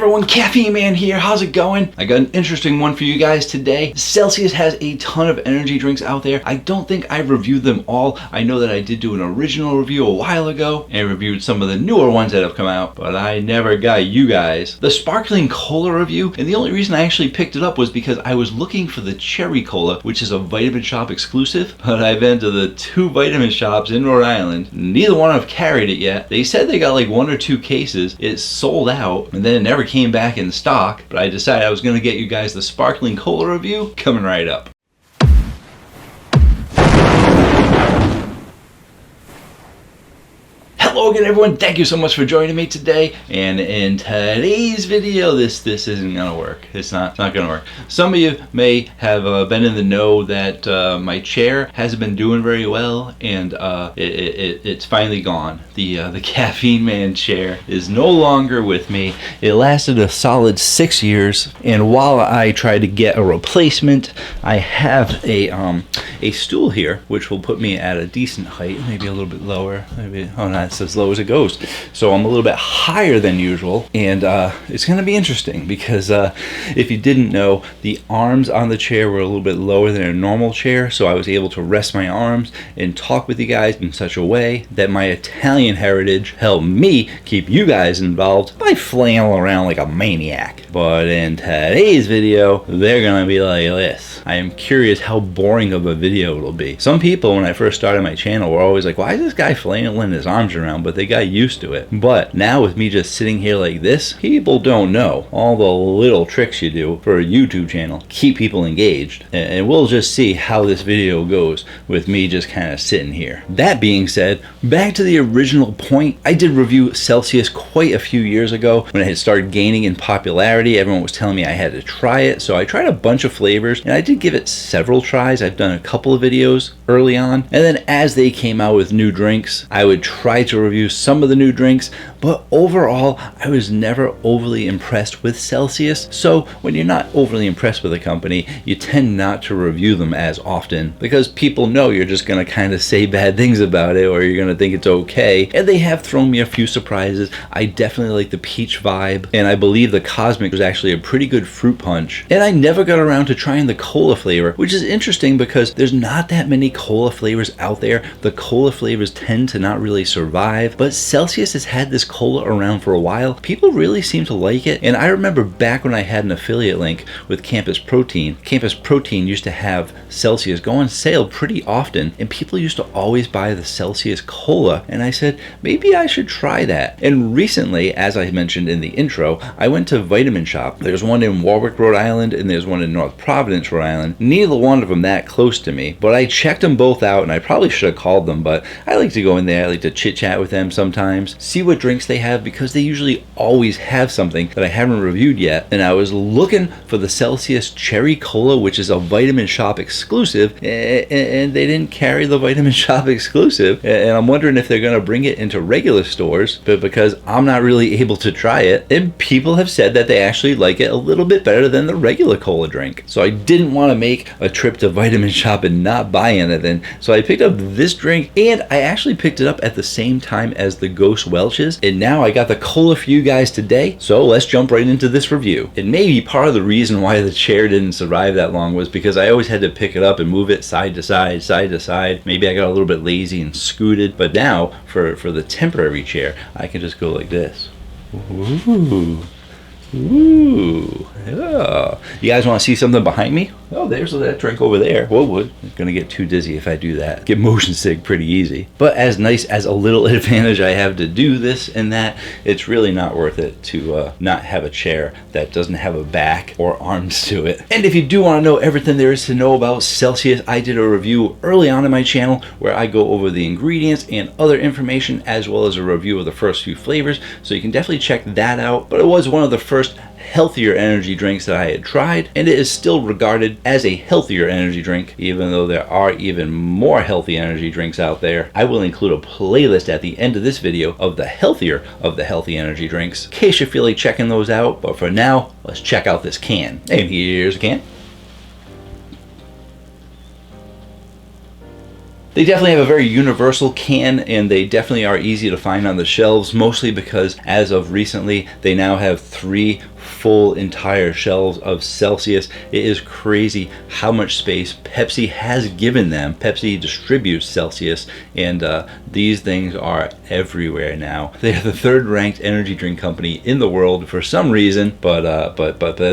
everyone, Caffeine Man here. How's it going? I got an interesting one for you guys today. Celsius has a ton of energy drinks out there. I don't think I've reviewed them all. I know that I did do an original review a while ago and reviewed some of the newer ones that have come out, but I never got you guys the sparkling cola review. And the only reason I actually picked it up was because I was looking for the cherry cola, which is a Vitamin Shop exclusive, but I've been to the 2 vitamin shops in Rhode Island. Neither one have carried it yet. They said they got like 1 or 2 cases. It's sold out, and then it never came back in stock, but I decided I was going to get you guys the sparkling cola review coming right up. Hello again, everyone. Thank you so much for joining me today. And in today's video, this isn't gonna work. It's not gonna work. Some of you may have been in the know that my chair hasn't been doing very well, and it's finally gone. The Caffeine Man chair is no longer with me. It lasted a solid 6 years, and while I tried to get a replacement, I have a stool here, which will put me at a decent height, maybe a little bit lower. Maybe that's as low as it goes. So I'm a little bit higher than usual, and it's going to be interesting because if you didn't know, the arms on the chair were a little bit lower than a normal chair, so I was able to rest my arms and talk with you guys in such a way that my Italian heritage helped me keep you guys involved by flailing around like a maniac. But in today's video, they're going to be like this. I am curious how boring of a video it'll be. Some people, when I first started my channel, were always like, why is this guy flailing his arms around? But they got used to it. But now with me just sitting here like this, people don't know all the little tricks you do for a YouTube channel. Keep people engaged. And we'll just see how this video goes with me just kind of sitting here. That being said, back to the original point, I did review Celsius quite a few years ago when it had started gaining in popularity. Everyone was telling me I had to try it, so I tried a bunch of flavors, and I did give it several tries. I've done a couple of videos early on, and then as they came out with new drinks, I would try to review some of the new drinks, but overall I was never overly impressed with Celsius. So when you're not overly impressed with a company, you tend not to review them as often because people know you're just going to kind of say bad things about it, or you're going to think it's okay. And they have thrown me a few surprises. I definitely like the peach vibe, and I believe the Cosmic was actually a pretty good fruit punch. And I never got around to trying the cola flavor, which is interesting because there's not that many cola flavors out there. The cola flavors tend to not really survive, but Celsius has had this cola around for a while. People really seem to like it, and I remember back when I had an affiliate link with Campus Protein. Campus Protein used to have Celsius go on sale pretty often, and people used to always buy the Celsius cola, and I said maybe I should try that. And recently, as I mentioned in the intro, I went to Vitamin Shop. There's one in Warwick, Rhode Island, and there's one in North Providence, Rhode Island. Neither one of them that close to me, but I checked them both out, and I probably should have called them, but I like to go in there. I like to chit chat with them sometimes, see what drinks they have, because they usually always have something that I haven't reviewed yet. And I was looking for the Celsius Cherry Cola, which is a Vitamin Shop exclusive, and they didn't carry the Vitamin Shop exclusive, and I'm wondering if they're going to bring it into regular stores, but because I'm not really able to try it, and people have said that they actually like it a little bit better than the regular cola drink. So I didn't want to make a trip to Vitamin Shop and not buy anything, so I picked up this drink, and I actually picked it up at the same time as the Ghost Welch's, and now I got the cola for you guys today. So let's jump right into this review. And maybe part of the reason why the chair didn't survive that long was because I always had to pick it up and move it side to side, side to side. Maybe I got a little bit lazy and scooted, but now for the temporary chair, I can just go like this. Ooh. Ooh, yeah. You guys want to see something behind me? Oh, there's that drink over there. Whoa, I'm gonna get too dizzy if I do that. Get motion sick pretty easy. But as nice as a little advantage I have to do this and that, it's really not worth it to not have a chair that doesn't have a back or arms to it. And if you do want to know everything there is to know about Celsius, I did a review early on in my channel where I go over the ingredients and other information, as well as a review of the first few flavors. So you can definitely check that out. But it was one of the first healthier energy drinks that I had tried, and it is still regarded as a healthier energy drink, even though there are even more healthy energy drinks out there. I will include a playlist at the end of this video of the healthier of the healthy energy drinks, in case you feel like checking those out. But for now, let's check out this can. And here's a can. They definitely have a very universal can, and they definitely are easy to find on the shelves, mostly because as of recently, they now have 3 full entire shelves of Celsius. It is crazy how much space Pepsi has given them. Pepsi distributes Celsius, and these things are everywhere now. They are the 3rd ranked energy drink company in the world for some reason, but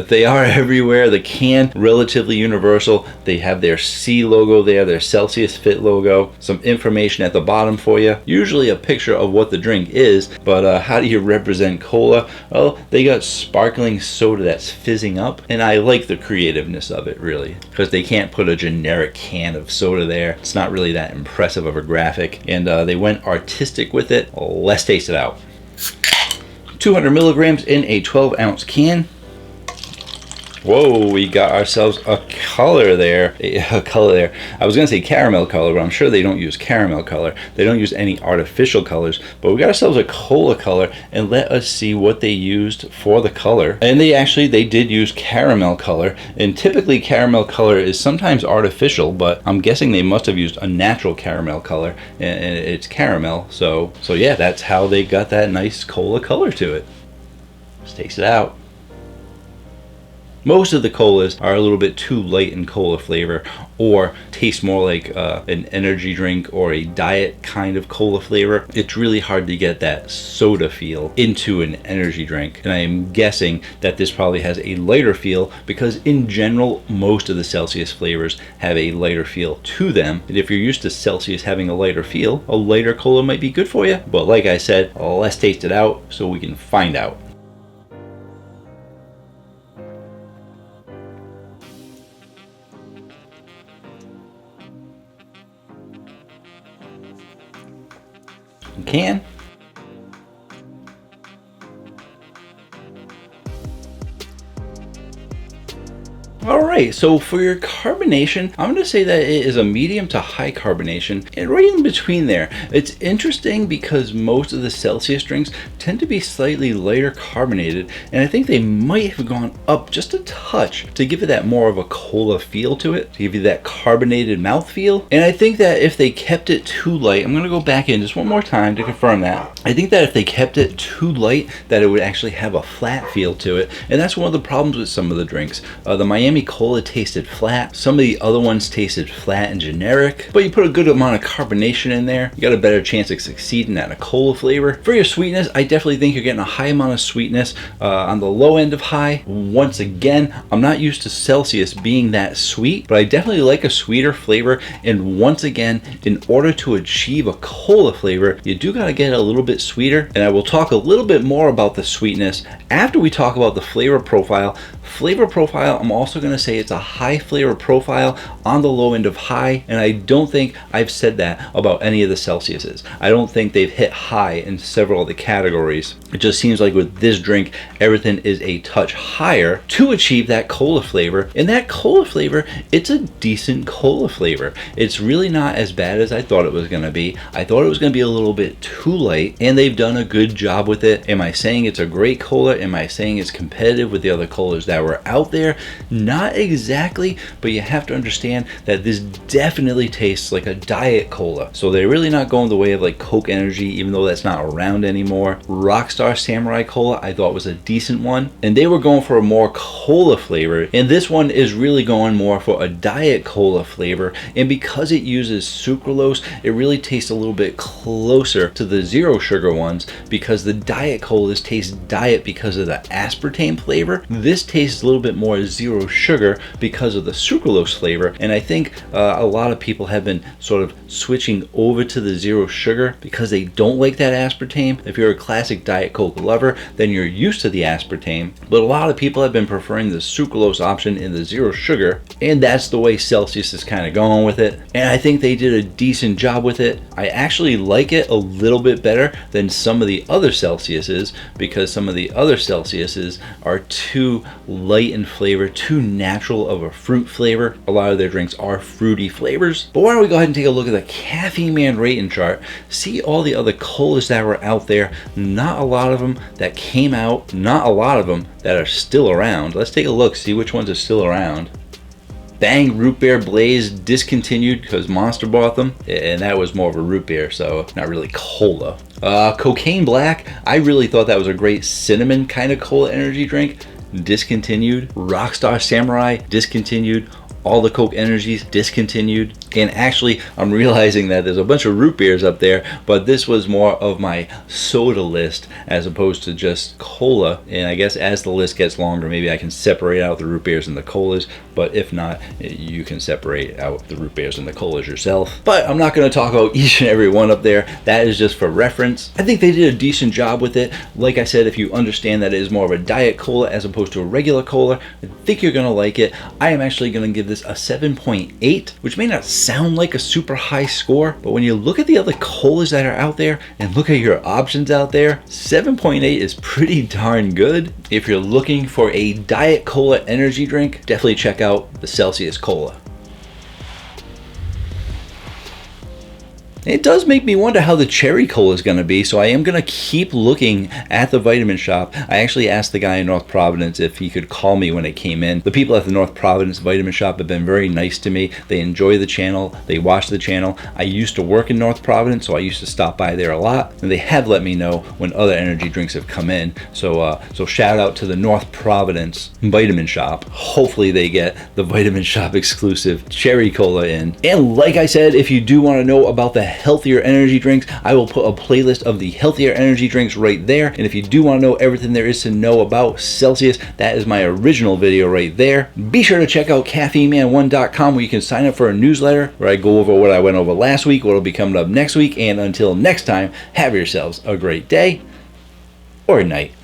they are everywhere. The can, relatively universal. They have their C logo there, their Celsius Fit logo, some information at the bottom for you, usually a picture of what the drink is, but how do you represent cola? Well, they got sparkling soda that's fizzing up, and I like the creativeness of it, really, because they can't put a generic can of soda there. It's not really that impressive of a graphic, and they went artistic with it. Let's taste it out. 200 milligrams in a 12-ounce can. Whoa, we got ourselves a color there. A color there. I was going to say caramel color, but I'm sure they don't use caramel color. They don't use any artificial colors, but we got ourselves a cola color, and let us see what they used for the color. And they did use caramel color, and typically caramel color is sometimes artificial, but I'm guessing they must have used a natural caramel color, and it's caramel. So yeah, that's how they got that nice cola color to it. Let's taste it out. Most of the colas are a little bit too light in cola flavor, or taste more like an energy drink or a diet kind of cola flavor. It's really hard to get that soda feel into an energy drink, and I am guessing that this probably has a lighter feel because in general most of the Celsius flavors have a lighter feel to them, and if you're used to Celsius having a lighter feel, a lighter cola might be good for you. But like I said, let's taste it out so we can find out. Can. Alright, so for your carbonation, I'm going to say that it is a medium to high carbonation, and right in between there. It's interesting because most of the Celsius drinks tend to be slightly lighter carbonated, and I think they might have gone up just a touch to give it that more of a cola feel to it, to give you that carbonated mouthfeel. And I think that if they kept it too light, I'm going to go back in just one more time to confirm that. I think that if they kept it too light, that it would actually have a flat feel to it, and that's one of the problems with some of the drinks. The Miami Cola tasted flat. Some of the other ones tasted flat and generic, but you put a good amount of carbonation in there, you got a better chance of succeeding at a cola flavor. For your sweetness, I definitely think you're getting a high amount of sweetness on the low end of high. Once again, I'm not used to Celsius being that sweet, but I definitely like a sweeter flavor. And once again, in order to achieve a cola flavor, you do got to get it a little bit sweeter. And I will talk a little bit more about the sweetness after we talk about the flavor profile. Flavor profile, I'm also going to say it's a high flavor profile on the low end of high, and I don't think I've said that about any of the Celsiuses. I don't think they've hit high in several of the categories. It just seems like with this drink, everything is a touch higher to achieve that cola flavor. And that cola flavor, it's a decent cola flavor. It's really not as bad as I thought it was going to be. I thought it was going to be a little bit too light, and they've done a good job with it. Am I saying it's a great cola? Am I saying it's competitive with the other colas that were out there? Not exactly, but you have to understand that this definitely tastes like a diet cola. So they're really not going the way of like Coke Energy, even though that's not around anymore. Rockstar Samurai Cola I thought was a decent one, and they were going for a more cola flavor, and this one is really going more for a diet cola flavor. And because it uses sucralose, it really tastes a little bit closer to the zero sugar ones, because the diet colas taste diet because of the aspartame flavor. This tastes a little bit more zero sugar because of the sucralose flavor. And I think a lot of people have been sort of switching over to the zero sugar because they don't like that aspartame. If you're a classic Diet Coke lover, then you're used to the aspartame, but a lot of people have been preferring the sucralose option in the zero sugar, and that's the way Celsius is kind of going with it, and I think they did a decent job with it. I actually like it a little bit better than some of the other Celsiuses, because some of the other Celsiuses are too light in flavor, too natural of a fruit flavor. A lot of their drinks are fruity flavors. But why don't we go ahead and take a look at the Caffeine Man rating chart, see all the other colas that were out there. Not a lot of them that came out, not a lot of them that are still around. Let's take a look, see which ones are still around. Bang Root Beer Blaze discontinued because Monster bought them, and that was more of a root beer, so not really cola. Cocaine Black, I really thought that was a great cinnamon kind of cola energy drink. Discontinued. Rockstar Samurai discontinued. All the Coke Energies discontinued. And actually, I'm realizing that there's a bunch of root beers up there, but this was more of my soda list as opposed to just cola. And I guess as the list gets longer, maybe I can separate out the root beers and the colas, but if not, you can separate out the root beers and the colas yourself. But I'm not going to talk about each and every one up there. That is just for reference. I think they did a decent job with it. Like I said, if you understand that it is more of a diet cola as opposed to a regular cola, I think you're going to like it. I am actually going to give this a 7.8, which may not sound like a super high score, but when you look at the other colas that are out there and look at your options out there, 7.8 is pretty darn good. If you're looking for a diet cola energy drink, definitely check out the Celsius Cola. It does make me wonder how the cherry cola is going to be, so I am going to keep looking at the vitamin shop. I actually asked the guy in North Providence if he could call me when it came in. The people at the North Providence vitamin shop have been very nice to me. They enjoy the channel. They watch the channel. I used to work in North Providence, so I used to stop by there a lot, and they have let me know when other energy drinks have come in. So shout out to the North Providence vitamin shop. Hopefully they get the vitamin shop exclusive cherry cola in. And like I said, if you do want to know about the healthier energy drinks, I will put a playlist of the healthier energy drinks right there. And if you do want to know everything there is to know about Celsius, that is my original video right there. Be sure to check out caffeineman1.com, where you can sign up for a newsletter where I go over what I went over last week, what will be coming up next week. And until next time, have yourselves a great day or night.